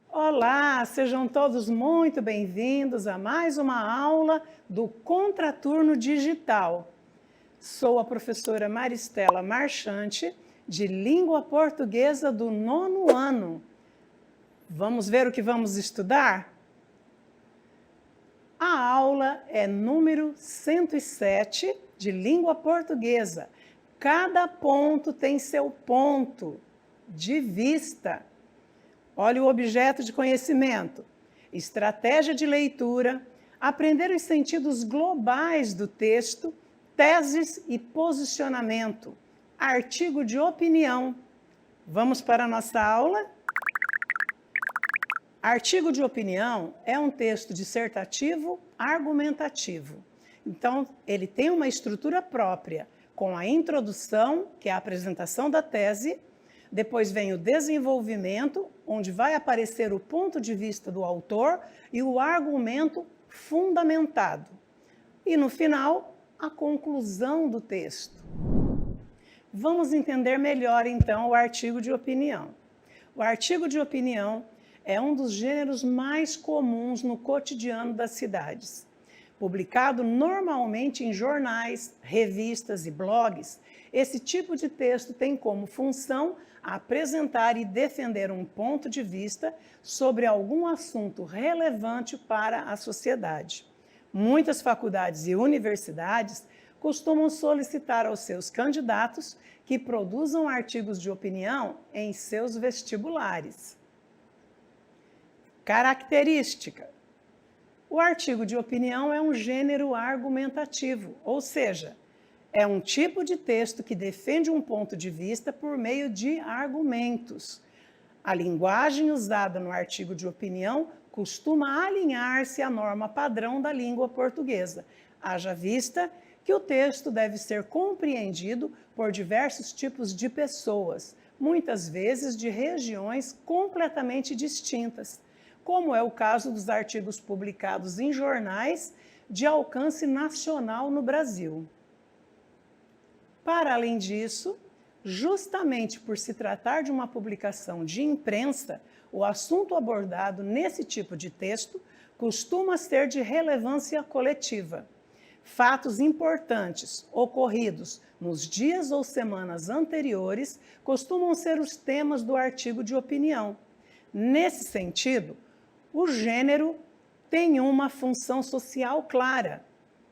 Olá, sejam todos muito bem-vindos a mais uma aula do Contraturno Digital. Sou a professora Maristela Marchante, de Língua Portuguesa do 9º ano. Vamos ver o que vamos estudar? A aula é número 107 de Língua Portuguesa. Cada ponto tem seu ponto de vista. Olha o objeto de conhecimento, estratégia de leitura, aprender os sentidos globais do texto, teses e posicionamento, artigo de opinião. Vamos para a nossa aula? Artigo de opinião é um texto dissertativo argumentativo. Então, ele tem uma estrutura própria, com a introdução, que é a apresentação da tese. Depois vem o desenvolvimento, onde vai aparecer o ponto de vista do autor e o argumento fundamentado. E no final, a conclusão do texto. Vamos entender melhor, então, o artigo de opinião. O artigo de opinião é um dos gêneros mais comuns no cotidiano das cidades. Publicado normalmente em jornais, revistas e blogs, esse tipo de texto tem como função apresentar e defender um ponto de vista sobre algum assunto relevante para a sociedade. Muitas faculdades e universidades costumam solicitar aos seus candidatos que produzam artigos de opinião em seus vestibulares. Característica: o artigo de opinião é um gênero argumentativo, ou seja, é um tipo de texto que defende um ponto de vista por meio de argumentos. A linguagem usada no artigo de opinião costuma alinhar-se à norma padrão da língua portuguesa, haja vista que o texto deve ser compreendido por diversos tipos de pessoas, muitas vezes de regiões completamente distintas, como é o caso dos artigos publicados em jornais de alcance nacional no Brasil. Para além disso, justamente por se tratar de uma publicação de imprensa, o assunto abordado nesse tipo de texto costuma ser de relevância coletiva. Fatos importantes ocorridos nos dias ou semanas anteriores costumam ser os temas do artigo de opinião. Nesse sentido, o gênero tem uma função social clara: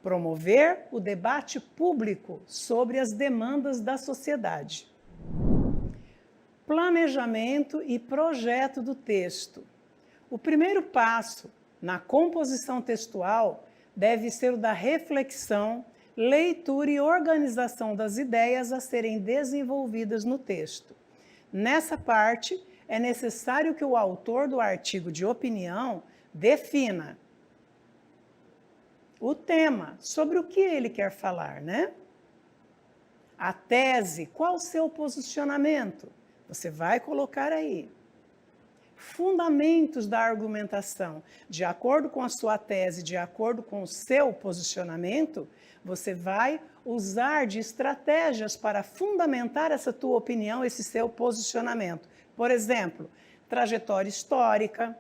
promover o debate público sobre as demandas da sociedade. Planejamento e projeto do texto. O primeiro passo na composição textual deve ser o da reflexão, leitura e organização das ideias a serem desenvolvidas no texto. Nessa parte, é necessário que o autor do artigo de opinião defina o tema, sobre o que ele quer falar, né? A tese, qual o seu posicionamento? Você vai colocar aí. Fundamentos da argumentação. De acordo com a sua tese, de acordo com o seu posicionamento, você vai usar de estratégias para fundamentar essa tua opinião, esse seu posicionamento. Por exemplo, trajetória histórica,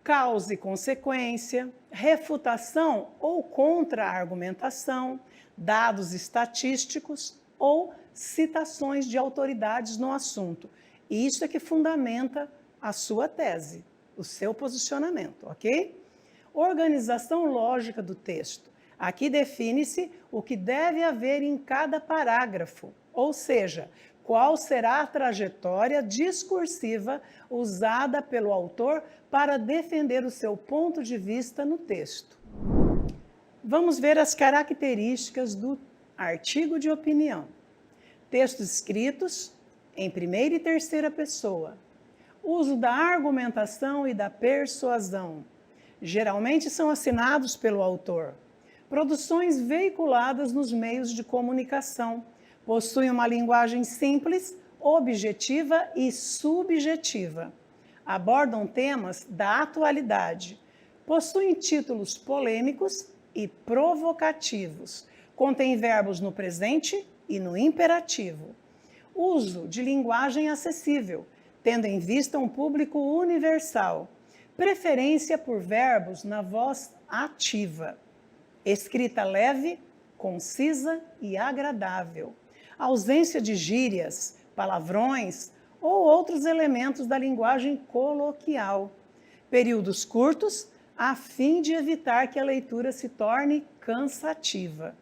causa e consequência, refutação ou contra-argumentação, dados estatísticos ou citações de autoridades no assunto. Isso é que fundamenta a sua tese, o seu posicionamento, ok? Organização lógica do texto. Aqui define-se o que deve haver em cada parágrafo, ou seja, qual será a trajetória discursiva usada pelo autor para defender o seu ponto de vista no texto. Vamos ver as características do artigo de opinião. Textos escritos em primeira e terceira pessoa. Uso da argumentação e da persuasão. Geralmente são assinados pelo autor. Produções veiculadas nos meios de comunicação. Possuem uma linguagem simples, objetiva e subjetiva. Abordam temas da atualidade. Possuem títulos polêmicos e provocativos. Contém verbos no presente e no imperativo. Uso de linguagem acessível, tendo em vista um público universal. Preferência por verbos na voz ativa. Escrita leve, concisa e agradável. Ausência de gírias, palavrões ou outros elementos da linguagem coloquial. Períodos curtos, a fim de evitar que a leitura se torne cansativa.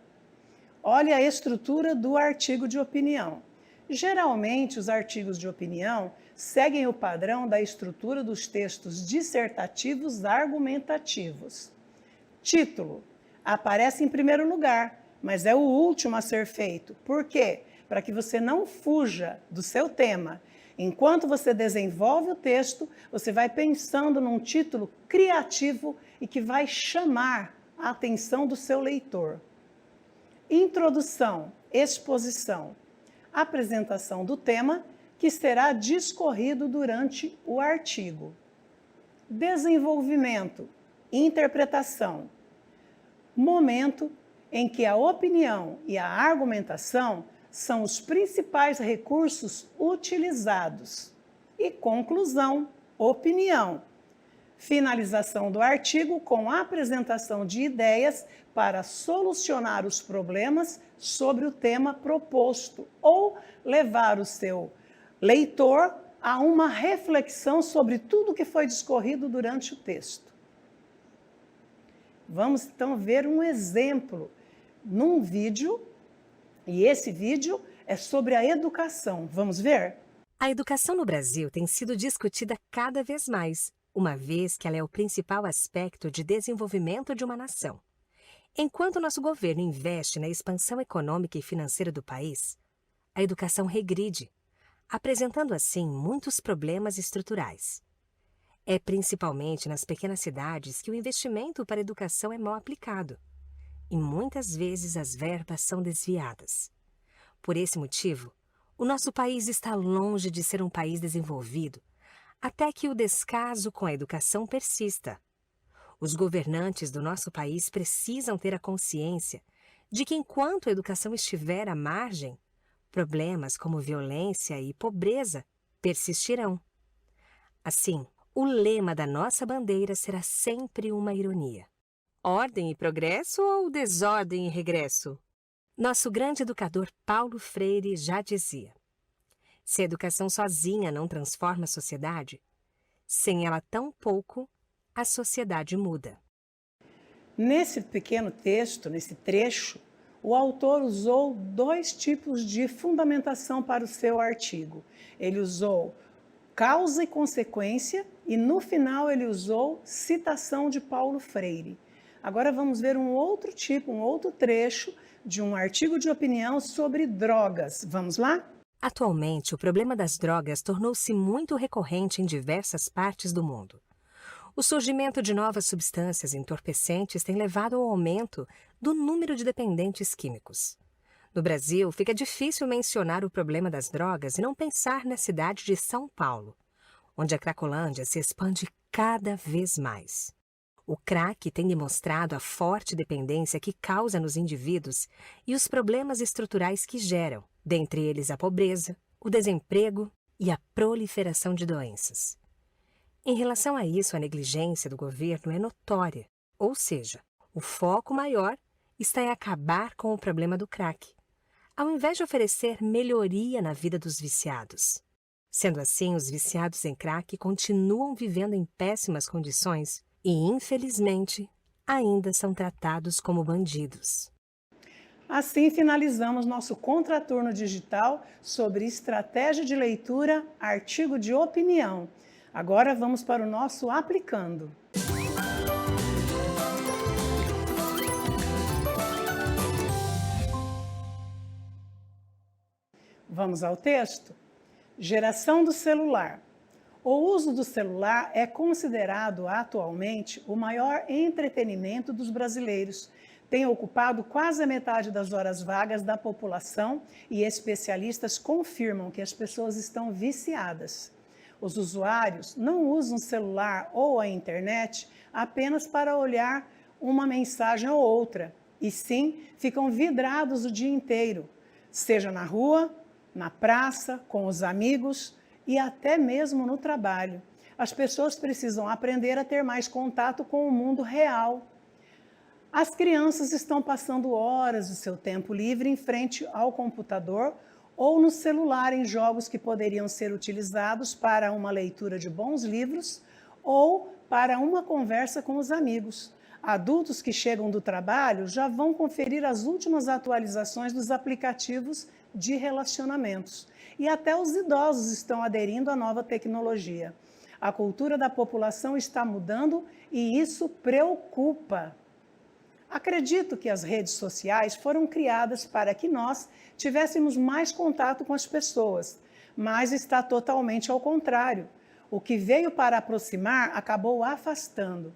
Olhe a estrutura do artigo de opinião. Geralmente, os artigos de opinião seguem o padrão da estrutura dos textos dissertativos argumentativos. Título: aparece em primeiro lugar, mas é o último a ser feito. Por quê? Para que você não fuja do seu tema. Enquanto você desenvolve o texto, você vai pensando num título criativo e que vai chamar a atenção do seu leitor. Introdução, exposição, apresentação do tema, que será discorrido durante o artigo. Desenvolvimento, interpretação, momento em que a opinião e a argumentação são os principais recursos utilizados. E conclusão, opinião. Finalização do artigo com a apresentação de ideias para solucionar os problemas sobre o tema proposto ou levar o seu leitor a uma reflexão sobre tudo que foi discorrido durante o texto. Vamos então ver um exemplo num vídeo, e esse vídeo é sobre a educação. Vamos ver? A educação no Brasil tem sido discutida cada vez mais, uma vez que ela é o principal aspecto de desenvolvimento de uma nação. Enquanto nosso governo investe na expansão econômica e financeira do país, a educação regride, apresentando assim muitos problemas estruturais. É principalmente nas pequenas cidades que o investimento para a educação é mal aplicado, e muitas vezes as verbas são desviadas. Por esse motivo, o nosso país está longe de ser um país desenvolvido, até que o descaso com a educação persista. Os governantes do nosso país precisam ter a consciência de que enquanto a educação estiver à margem, problemas como violência e pobreza persistirão. Assim, o lema da nossa bandeira será sempre uma ironia. Ordem e progresso ou desordem e regresso? Nosso grande educador Paulo Freire já dizia: se a educação sozinha não transforma a sociedade, sem ela tampouco a sociedade muda. Nesse pequeno texto, nesse trecho, o autor usou dois tipos de fundamentação para o seu artigo. Ele usou causa e consequência e, no final, ele usou citação de Paulo Freire. Agora vamos ver um outro tipo, um outro trecho de um artigo de opinião sobre drogas. Vamos lá? Atualmente, o problema das drogas tornou-se muito recorrente em diversas partes do mundo. O surgimento de novas substâncias entorpecentes tem levado ao aumento do número de dependentes químicos. No Brasil, fica difícil mencionar o problema das drogas e não pensar na cidade de São Paulo, onde a Cracolândia se expande cada vez mais. O crack tem demonstrado a forte dependência que causa nos indivíduos e os problemas estruturais que geram, dentre eles a pobreza, o desemprego e a proliferação de doenças. Em relação a isso, a negligência do governo é notória, ou seja, o foco maior está em acabar com o problema do crack, ao invés de oferecer melhoria na vida dos viciados. Sendo assim, os viciados em crack continuam vivendo em péssimas condições e, infelizmente, ainda são tratados como bandidos. Assim finalizamos nosso contraturno digital sobre estratégia de leitura, artigo de opinião. Agora vamos para o nosso aplicando. Vamos ao texto? Geração do celular. O uso do celular é considerado atualmente o maior entretenimento dos brasileiros, tem ocupado quase a metade das horas vagas da população e especialistas confirmam que as pessoas estão viciadas. Os usuários não usam o celular ou a internet apenas para olhar uma mensagem ou outra, e sim ficam vidrados o dia inteiro, seja na rua, na praça, com os amigos e até mesmo no trabalho. As pessoas precisam aprender a ter mais contato com o mundo real. As crianças estão passando horas do seu tempo livre em frente ao computador ou no celular em jogos que poderiam ser utilizados para uma leitura de bons livros ou para uma conversa com os amigos. Adultos que chegam do trabalho já vão conferir as últimas atualizações dos aplicativos de relacionamentos. E até os idosos estão aderindo à nova tecnologia. A cultura da população está mudando e isso preocupa. Acredito que as redes sociais foram criadas para que nós tivéssemos mais contato com as pessoas, mas está totalmente ao contrário. O que veio para aproximar acabou afastando.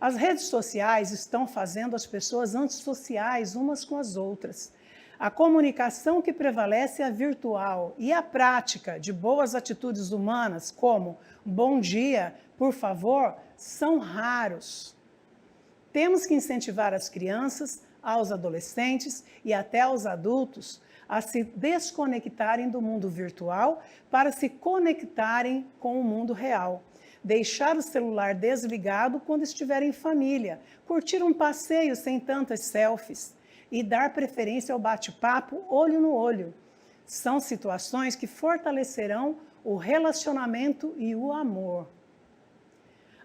As redes sociais estão fazendo as pessoas antissociais umas com as outras. A comunicação que prevalece é a virtual e a prática de boas atitudes humanas, como bom dia, por favor, são raros. Temos que incentivar as crianças, aos adolescentes e até aos adultos a se desconectarem do mundo virtual para se conectarem com o mundo real. Deixar o celular desligado quando estiver em família, curtir um passeio sem tantas selfies e dar preferência ao bate-papo olho no olho. São situações que fortalecerão o relacionamento e o amor.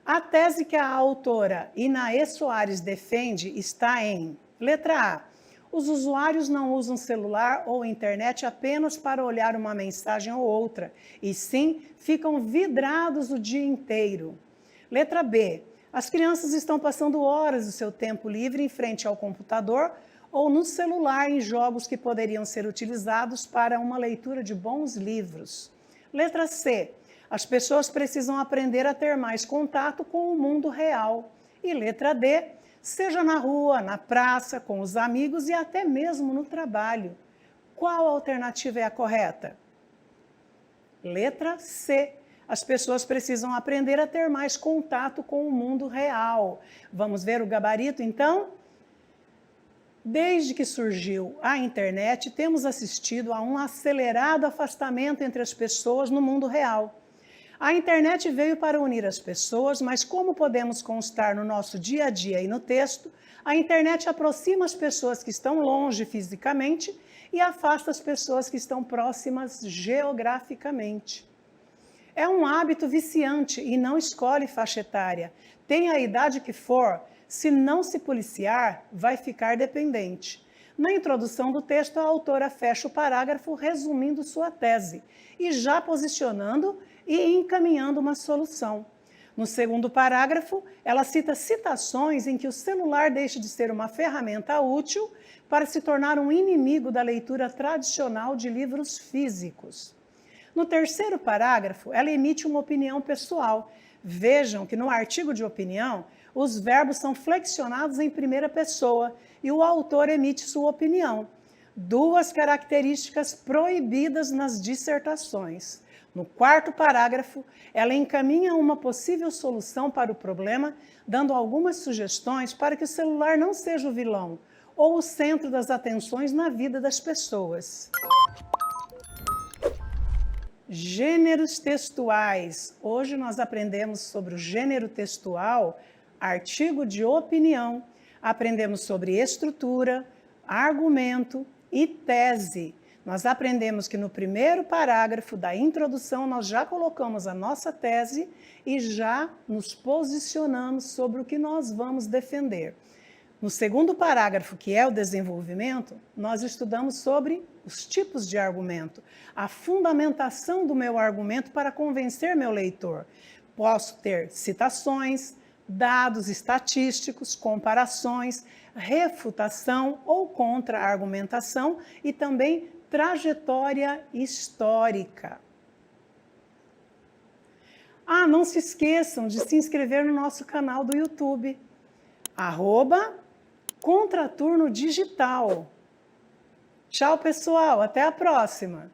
A tese que a autora Inaê Soares defende está em: letra A. Os usuários não usam celular ou internet apenas para olhar uma mensagem ou outra, e sim ficam vidrados o dia inteiro. Letra B. As crianças estão passando horas do seu tempo livre em frente ao computador ou no celular em jogos que poderiam ser utilizados para uma leitura de bons livros. Letra C. As pessoas precisam aprender a ter mais contato com o mundo real. E letra D. Seja na rua, na praça, com os amigos e até mesmo no trabalho. Qual alternativa é a correta? Letra C. As pessoas precisam aprender a ter mais contato com o mundo real. Vamos ver o gabarito, então? Desde que surgiu a internet, temos assistido a um acelerado afastamento entre as pessoas no mundo real. A internet veio para unir as pessoas, mas como podemos constar no nosso dia a dia e no texto, a internet aproxima as pessoas que estão longe fisicamente e afasta as pessoas que estão próximas geograficamente. É um hábito viciante e não escolhe faixa etária. Tenha a idade que for, se não se policiar, vai ficar dependente. Na introdução do texto, a autora fecha o parágrafo resumindo sua tese e já posicionando e encaminhando uma solução. No segundo parágrafo, ela cita citações em que o celular deixa de ser uma ferramenta útil para se tornar um inimigo da leitura tradicional de livros físicos. No terceiro parágrafo, ela emite uma opinião pessoal. Vejam que no artigo de opinião, os verbos são flexionados em primeira pessoa e o autor emite sua opinião. Duas características proibidas nas dissertações. No quarto parágrafo, ela encaminha uma possível solução para o problema, dando algumas sugestões para que o celular não seja o vilão ou o centro das atenções na vida das pessoas. Gêneros textuais. Hoje nós aprendemos sobre o gênero textual, artigo de opinião. Aprendemos sobre estrutura, argumento e tese. Nós aprendemos que no primeiro parágrafo da introdução nós já colocamos a nossa tese e já nos posicionamos sobre o que nós vamos defender. No segundo parágrafo, que é o desenvolvimento, nós estudamos sobre os tipos de argumento, a fundamentação do meu argumento para convencer meu leitor. Posso ter citações, dados estatísticos, comparações, refutação ou contra-argumentação e também trajetória histórica. Não se esqueçam de se inscrever no nosso canal do YouTube, contraturno digital. Tchau, pessoal. Até a próxima.